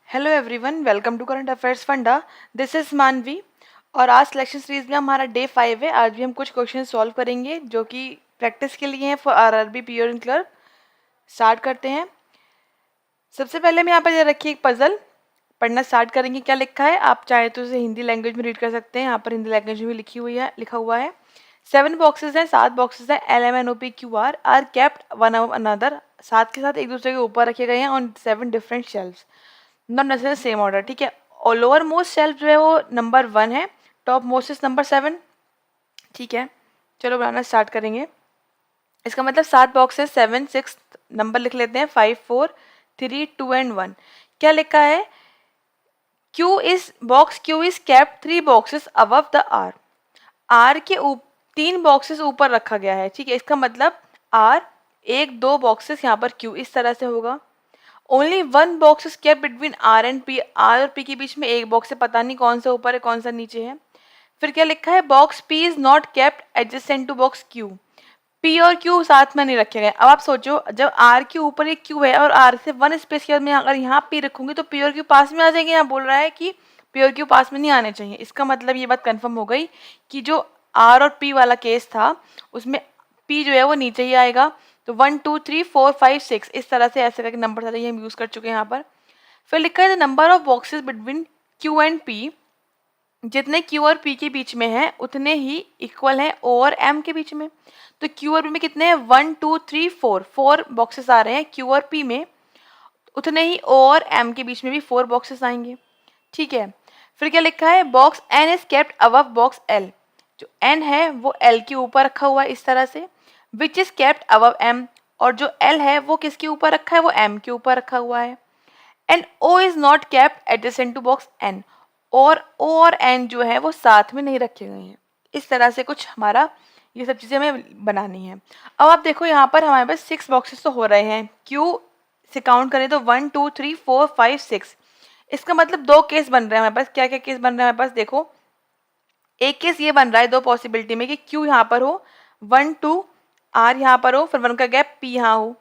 Hello everyone, welcome to current affairs Funda. This is Manvi और आज selection series में हमारा डे 5 है। आज भी हम कुछ क्वेश्चन सॉल्व करेंगे जो कि प्रैक्टिस के लिए हैं for RRB PO and clerk. Start करते हैं। सबसे पहले मैं यहाँ पर दे रखी एक पजल पढ़ना स्टार्ट करेंगे। क्या लिखा है, आप चाहे तो इसे हिंदी लैंग्वेज में रीड कर सकते हैं। यहाँ पर हिंदी लैंग्वेज में लिखा हुआ है 7 बॉक्सेस हैं, 7 बॉक्सेस हैं। LMNOP QR are kept one another, साथ के साथ एक दूसरे के ऊपर रखे गए हैं on 7 different shelves, not necessary same order. ठीक है, और लोअर मोस्ट शेल्फ जो है वो नंबर 1 है, टॉप मोस्ट इज नंबर 7। ठीक है, चलो बनाना स्टार्ट करेंगे। इसका मतलब 7 बॉक्सेस 7 6 नंबर लिख लेते हैं, 5 4 3 2 एंड 1। क्या लिखा है, Q is kept 3 boxes above the R। R के 3 बॉक्सेस ऊपर रखा गया है। ठीक है, इसका मतलब R 1 2 बॉक्सेस यहाँ पर Q इस तरह से होगा। Only 1 box is kept between R and P। R और P के बीच में एक बॉक्स है, पता नहीं कौन सा ऊपर है कौन सा नीचे है। फिर क्या लिखा है, box P is not kept adjacent to box Q। P और Q साथ में नहीं रखे गए। अब आप सोचो, जब R के ऊपर एक Q है और R से 1 स्पेस के बाद मैं अगर यहाँ P रखूंगी तो P और Q पास में आ जाएंगे। यहाँ बोल रहा है कि P और Q पास में नहीं आने चाहिए। इसका मतलब ये बात कंफर्म हो गई कि जो R और P वाला केस था उसमें P जो है वो नीचे ही आएगा। तो 1 2 3 4 5 6 इस तरह से ऐसे करके नंबर सारे हम यूज कर चुके हैं यहाँ पर। फिर लिखा है the number of boxes between Q and P। जितने Q और P के बीच में है उतने ही इक्वल हैं O और M के बीच में। तो Q और P में कितने हैं, 1 2 3 4 बॉक्सेस आ रहे हैं Q और P में, उतने ही O और M के बीच में भी 4 बॉक्सेस आएंगे। ठीक है, फिर क्या लिखा है, box N is kept above box L। जो N है वो L के ऊपर रखा हुआ है इस तरह से। Which is kept above M, और जो L है वो किसके ऊपर रखा है, वो M के ऊपर रखा हुआ है। And O is not kept adjacent to box N, और O और N जो है वो साथ में नहीं रखे गए हैं। इस तरह से कुछ हमारा ये सब चीज़ें हमें बनानी है। अब आप देखो यहाँ पर हमारे पास 6 बॉक्सेस तो हो रहे हैं। Q से काउंट करें तो 1 2 3 4 5 6। इसका मतलब 2 केस बन रहे हैं हमारे पास। क्या क्या केस बन रहे हैं हमारे पास, देखो एक केस ये बन रहा है 2 पॉसिबिलिटी में कि Q यहाँ पर हो, 1 2 R यहाँ पर हो, फिर 1 का गैप P यहाँ हो।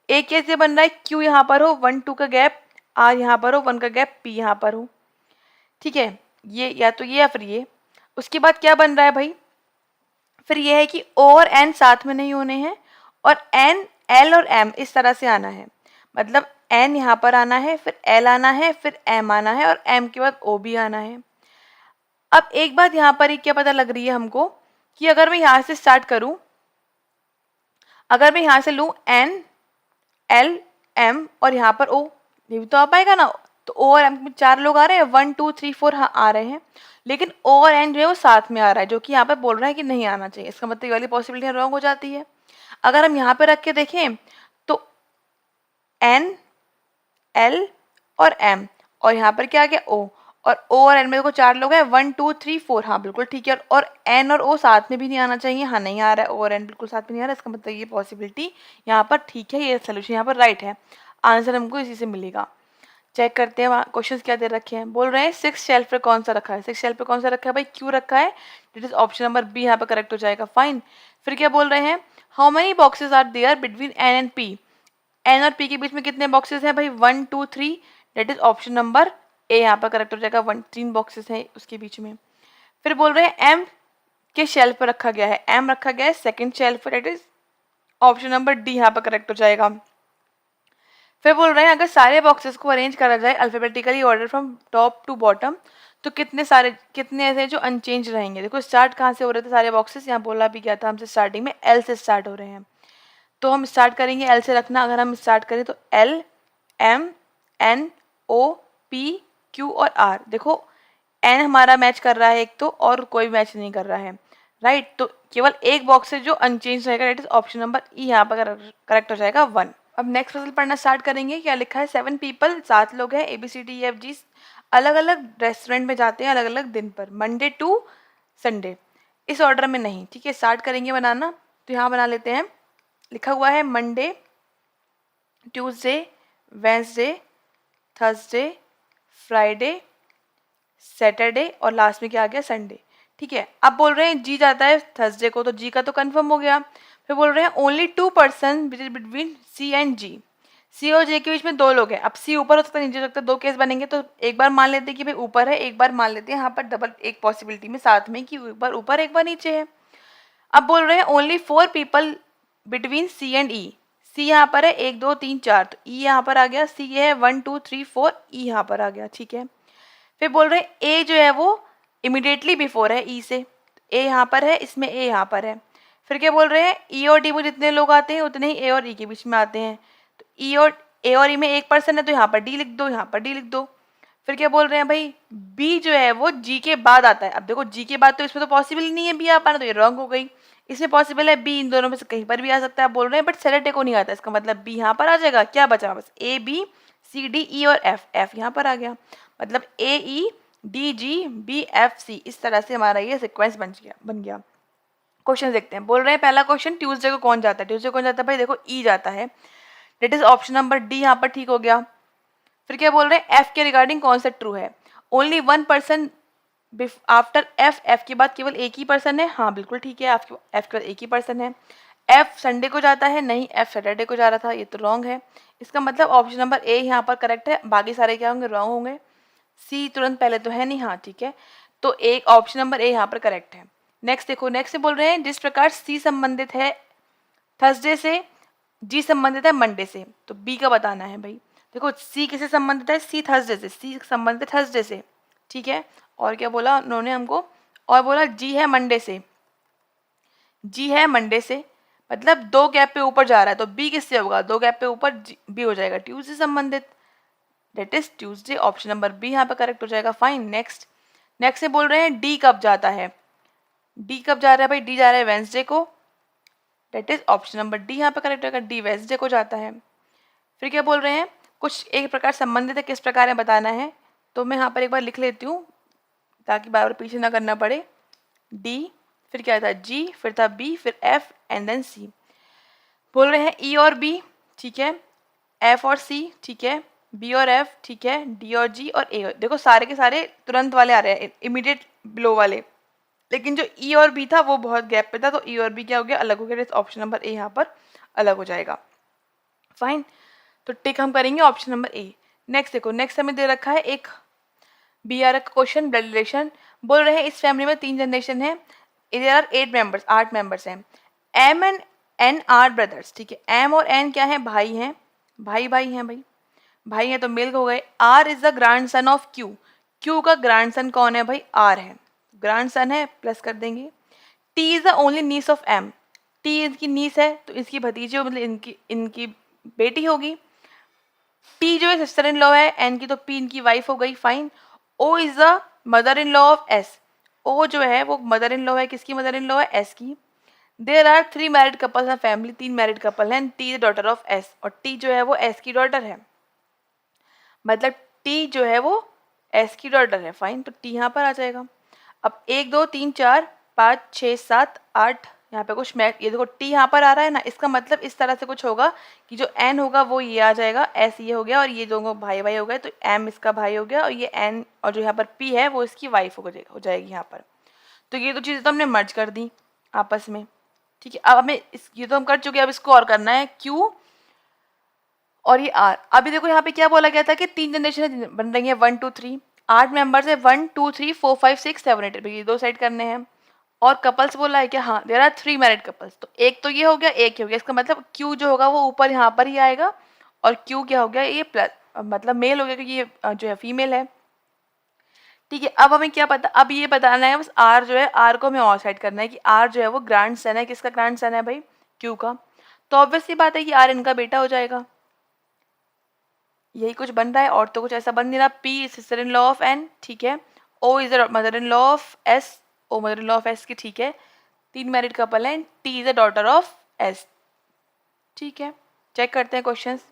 एक केस ये बन रहा है Q यहाँ पर हो, 1 2 का गैप R यहाँ पर हो, 1 का गैप P यहाँ पर हो। ठीक है, ये या तो ये या फिर ये। उसके बाद क्या बन रहा है भाई, फिर ये है कि O और N साथ में नहीं होने हैं, और N L और M इस तरह से आना है। मतलब N यहाँ पर आना है, फिर L आना है, फिर M आना है, और M के बाद O भी आना है। अब एक बात यहाँ पर ही क्या पता लग रही है हमको कि अगर मैं यहाँ से स्टार्ट करूं, अगर मैं यहाँ से लूँ N L M और यहाँ पर O, ये भी तो आ पाएगा ना। तो O और M में 4 लोग आ रहे हैं, 1 2 3 4 हाँ आ रहे हैं, लेकिन O और N जो है वो साथ में आ रहा है, जो कि यहाँ पर बोल रहा है कि नहीं आना चाहिए। इसका मतलब ये वाली पॉसिबिलिटी रॉन्ग हो जाती है। अगर हम यहाँ पे रख के देखें तो N L और M, और यहाँ पर क्या आ गया O, और O और N में देखो 4 लोग हैं, 1 2 3 4 हाँ बिल्कुल ठीक है। और N और O साथ में भी नहीं आना चाहिए, हाँ नहीं आ रहा है, O और N बिल्कुल साथ में नहीं आ रहा है। इसका मतलब ये पॉसिबिलिटी यहाँ पर ठीक है, ये सोल्यूशन यहाँ पर राइट है। आंसर हमको इसी से मिलेगा। चेक करते हैं क्वेश्चंस क्या दे रखे हैं। बोल रहे हैं 6 शेल्फ पे कौन सा रखा है, 6 शेल्फ पे कौन सा रखा है भाई, Q रखा है। That is option number B यहाँ पर करेक्ट हो जाएगा। फाइन। फिर क्या बोल रहे हैं, how many boxes are there between N and P। N और P के बीच में कितने बॉक्सेस हैं भाई, 1 2 3। That is option number A यहाँ पर करेक्ट हो जाएगा। 3 बॉक्सेस हैं उसके बीच में। फिर बोल रहे हैं M के शेल्फ पर रखा गया है, M रखा गया है सेकंड शेल्फ पर। That is option number D यहाँ पर करेक्ट हो जाएगा। फिर बोल रहे हैं अगर सारे बॉक्सेस को अरेंज करा जाए alphabetically order from top to bottom, तो कितने ऐसे जो अनचेंज रहेंगे। देखो स्टार्ट कहाँ से हो रहे थे सारे बॉक्सेस, यहाँ बोला भी गया था हमसे स्टार्टिंग में L से स्टार्ट हो रहे हैं। तो हम स्टार्ट करेंगे L से रखना। अगर हम स्टार्ट करें तो L M N O P Q और R। देखो N हमारा मैच कर रहा है एक तो, और कोई मैच नहीं कर रहा है, राइट। तो केवल एक बॉक्स है जो अनचेंज रहेगा, that is option number E यहाँ पर करेक्ट हो जाएगा 1। अब नेक्स्ट पजल पढ़ना स्टार्ट करेंगे। क्या लिखा है, 7 पीपल, 7 लोग हैं, ABCDEFG अलग अलग रेस्टोरेंट में जाते हैं अलग अलग दिन पर, मंडे टू संडे, इस ऑर्डर में नहीं। ठीक है, स्टार्ट करेंगे बनाना। तो यहाँ बना लेते हैं। लिखा हुआ है Monday, Tuesday, Wednesday, Thursday, Friday, Saturday, और लास्ट में क्या आ गया, संडे। ठीक है, अब बोल रहे हैं जी जाता है थर्सडे को, तो जी का तो कंफर्म हो गया। फिर बोल रहे हैं only 2 person between C and G. C और जे के बीच में दो लोग हैं, अब सी ऊपर हो सकता है नीचे हो सकता है, दो केस बनेंगे, तो एक बार मान लेते हैं कि भाई ऊपर है, एक बार मान लेते हैं यहाँ पर डबल एक पॉसिबिलिटी में साथ में कि एक बार ऊपर एक बार नीचे है। अब बोल रहे हैं only 4 people between C and E. C यहाँ पर है 1 2 3 4, तो ई यहाँ पर आ गया, सी ये है 1 2 3 4, ई यहाँ पर आ गया, ठीक है। फिर बोल रहे हैं ए जो है वो इमिडिएटली बिफोर है ई से, ए यहाँ पर है, इसमें ए यहाँ पर है। फिर क्या बोल रहे हैं ई और डी में जितने लोग आते हैं उतने ही ए और ई के बीच में आते हैं, तो ई और ए और ई में एक पर्सन है तो यहाँ पर डी लिख दो, यहाँ पर डी लिख दो। फिर क्या बोल रहे हैं भाई बी जो है वो जी के बाद आता है, अब देखो जी के बाद तो इसमें तो पॉसिबल ही नहीं है बी आ पाना, तो ये रॉन्ग हो गई। इसमें पॉसिबल है बी इन दोनों में से कहीं पर भी आ सकता है बोल रहे हैं, बट सेलेक्ट को नहीं आता, इसका मतलब बी यहाँ पर आ जाएगा, क्या बचा बस A B C D E और एफ, एफ यहाँ पर आ गया, मतलब A E D G B F C, इस तरह से हमारा ये सिक्वेंस बन गया। क्वेश्चन देखते हैं, बोल रहे हैं पहला क्वेश्चन ट्यूसडे को कौन जाता है, ट्यूसडे कौन जाता है भाई, देखो ई जाता है, that is option number D यहाँ पर ठीक हो गया। फिर क्या बोल रहे हैं एफ के रिगार्डिंग कौन सा ट्रू है, only 1 person after F, F के बाद केवल एक ही पर्सन है, हाँ बिल्कुल ठीक है, एफ के बाद एक ही पर्सन है। एफ संडे को जाता है, नहीं एफ सैटरडे को जा रहा था, ये तो रॉन्ग है, इसका मतलब ऑप्शन नंबर ए यहाँ पर करेक्ट है, बाकी सारे क्या होंगे रॉन्ग होंगे। सी तुरंत पहले तो है नहीं, हाँ ठीक है, तो एक ऑप्शन नंबर ए यहाँ पर करेक्ट है। नेक्स्ट देखो, नेक्स्ट से बोल रहे हैं जिस प्रकार सी संबंधित है थर्सडे से, जी संबंधित है मंडे से, तो बी का बताना है भाई। देखो सी किससे संबंधित है, सी थर्सडे से, सी संबंधित है थर्सडे से, ठीक है। और क्या बोला उन्होंने हमको, और बोला जी है मंडे से, जी है मंडे से, मतलब 2 गैप पे ऊपर जा रहा है, तो बी किससे होगा, 2 गैप पे ऊपर बी हो जाएगा, ट्यूसडे संबंधित, that is Tuesday, option number B यहाँ पे करेक्ट हो जाएगा। फाइन, नेक्स्ट, नेक्स्ट से बोल रहे हैं डी कब जाता है, डी कब जा रहा है भाई, डी जा रहा है वेंसडे को, that is option number D यहाँ पे करेक्ट होगा, डी वेंसडे को जाता है। फिर क्या बोल रहे हैं कुछ एक प्रकार संबंधित है, किस प्रकार है बताना है, तो मैं यहाँ पर एक बार लिख लेती हूँ ताकि बार बार पीछे ना करना पड़े। डी, फिर क्या था जी, फिर था बी, फिर एफ एंड देन सी। बोल रहे हैं ई और बी, ठीक है, एफ और सी, ठीक है, बी और एफ, ठीक है, डी और जी और ए, देखो सारे के सारे तुरंत वाले आ रहे हैं, इमीडिएट बिलो वाले, लेकिन जो ई और बी था वो बहुत गैप पे था, तो ई और बी क्या हो गया अलग हो गया, ऑप्शन नंबर ए यहाँ पर अलग हो जाएगा। फाइन, तो टिक हम करेंगे ऑप्शन नंबर ए। नेक्स्ट देखो, नेक्स्ट हमें दे रखा है एक बी आर का क्वेश्चन, ब्लड रिलेशन। बोल रहे हैं इस फैमिली में 3 जनरेशन है, देयर आर 8 मेंबर्स, 8 मेंबर्स हैं, M and N are brothers, ठीक है, एम और एन क्या है भाई हैं, भाई भाई हैं भाई, भाई हैं तो मेल हो गए। R is the grandson of Q, Q का ग्रैंड सन कौन है भाई, आर है, ग्रैंड सन है, प्लस कर देंगे। T is the only niece of M, T इनकी नीस है तो इसकी भतीजी मतलब इनकी इनकी बेटी होगी। टी जो है सिस्टर इन लॉ है, एन की तो पी इनकी वाइफ हो गई। Fine, O is the mother in law of S, O जो है वो मदर इन लॉ है, किसकी मदर इन लॉ है, एस की। There are 3 married couples in family, 3 married couple हैं, T is daughter of S, और टी जो है वो एस की डॉटर है, मतलब टी जो है वो एस की डॉटर है। फाइन, तो टी यहाँ पर आ जाएगा। अब 1 2 3 4 5 6 7 8, यहाँ पे कुछ मैथ, ये देखो टी यहाँ पर आ रहा है ना, इसका मतलब इस तरह से कुछ होगा कि जो एन होगा वो ये आ जाएगा, एस ये हो गया, और ये दोनों भाई भाई हो गए, तो एम इसका भाई हो गया, और ये एन और जो यहाँ पर पी है वो इसकी वाइफ हो जाएगी यहाँ पर। तो ये तो चीज़ें तो हमने मर्ज कर दी आपस में, ठीक है। अब हमें ये तो हम कर चुके हैं, अब इसको और करना है, क्यू और ये आर। अभी देखो यहाँ पे क्या बोला गया था कि 3 जनरेशन बन रही है, 1 2 3, 8 मेंबर्स है, 1 2 3 4 5 6 7 8, ये 2 साइड करने हैं। और कपल्स बोला है क्या, हाँ देयर आर 3 मैरिड कपल्स, तो एक तो ये हो गया, एक ये हो गया, इसका मतलब क्यू जो होगा वो ऊपर यहाँ पर ही आएगा, और क्यू क्या हो गया ये प्लस, मतलब मेल हो गया क्योंकि ये जो है फीमेल है, ठीक है। अब हमें क्या पता, अब ये बताना है बस आर जो है, आर को हमें और साइड करना है कि आर जो है वो ग्रैंड सन है, किसका ग्रैंड सन है भाई, क्यू का, तो ऑब्वियस सी बात है कि आर इनका बेटा हो जाएगा, यही कुछ बन रहा है और तो कुछ ऐसा बन नहीं रहा। P sister in law of N, ठीक है, O is the mother in law of S, O mother in law of S की, ठीक है, 3 मैरिड कपल हैं, T is the daughter of S, ठीक है। चेक करते हैं क्वेश्चंस।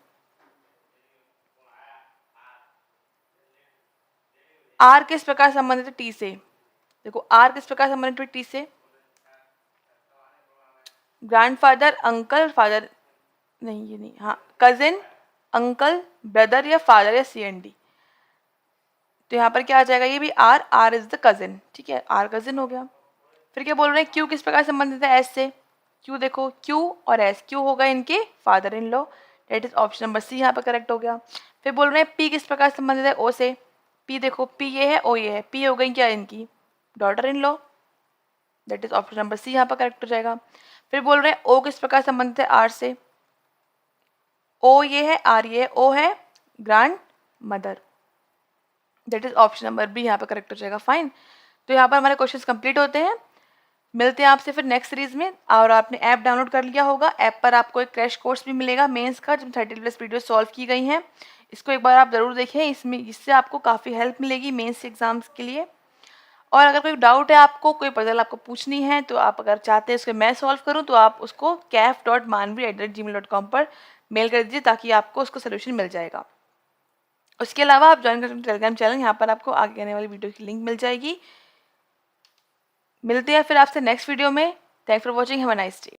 आर किस प्रकार संबंधित है टी से, देखो आर किस प्रकार संबंधित है टी से, ग्रैंडफादर, अंकल, फादर, नहीं ये नहीं, हाँ कजिन, अंकल, ब्रदर या फादर या सी एंड डी, तो यहाँ पर क्या आ जाएगा, ये भी R, R is the cousin, ठीक है, आर कजिन हो गया। फिर क्या बोल रहे हैं क्यू किस प्रकार संबंधित है एस से, क्यू देखो क्यू और एस, क्यू होगा इनके father in law, that is option number C यहाँ पर करेक्ट हो गया। फिर बोल रहे हैं पी किस प्रकार संबंधित है ओ से। पी देखो, पी ये है, ओ ये है, पी हो गई क्या इनकी daughter in law, that is option number C यहाँ पर करेक्ट हो जाएगा। फिर बोल रहे हैं ओ किस प्रकार संबंधित है आर से। ओ ये है, आर ये है, ओ है grandmother, that is option number B यहाँ पर करेक्ट हो जाएगा। फाइन, तो यहाँ पर हमारे क्वेश्चंस कंप्लीट होते हैं। मिलते हैं आपसे फिर नेक्स्ट सीरीज में। और आपने ऐप डाउनलोड कर लिया होगा, ऐप पर आपको एक क्रैश कोर्स भी मिलेगा मेंस का, जिसमें 30+ वीडियो सॉल्व की गई हैं। इसको एक बार आप ज़रूर देखें, इससे आपको काफ़ी हेल्प मिलेगी मेंस एग्जाम्स के लिए। और अगर कोई डाउट है आपको, कोई पजल आपको पूछनी है, तो आप अगर चाहते हैं उसको मैं सॉल्व करूं, तो आप उसको caf.manvi@gmail.com पर मेल कर दीजिए, ताकि आपको उसको सोल्यूशन मिल जाएगा। उसके अलावा आप ज्वाइन कर सकते हैं टेलीग्राम चैनल, यहाँ पर आपको आगे आने वाली वीडियो की लिंक मिल जाएगी। मिलते हैं फिर आपसे नेक्स्ट वीडियो में। Thanks for watching, have a nice day.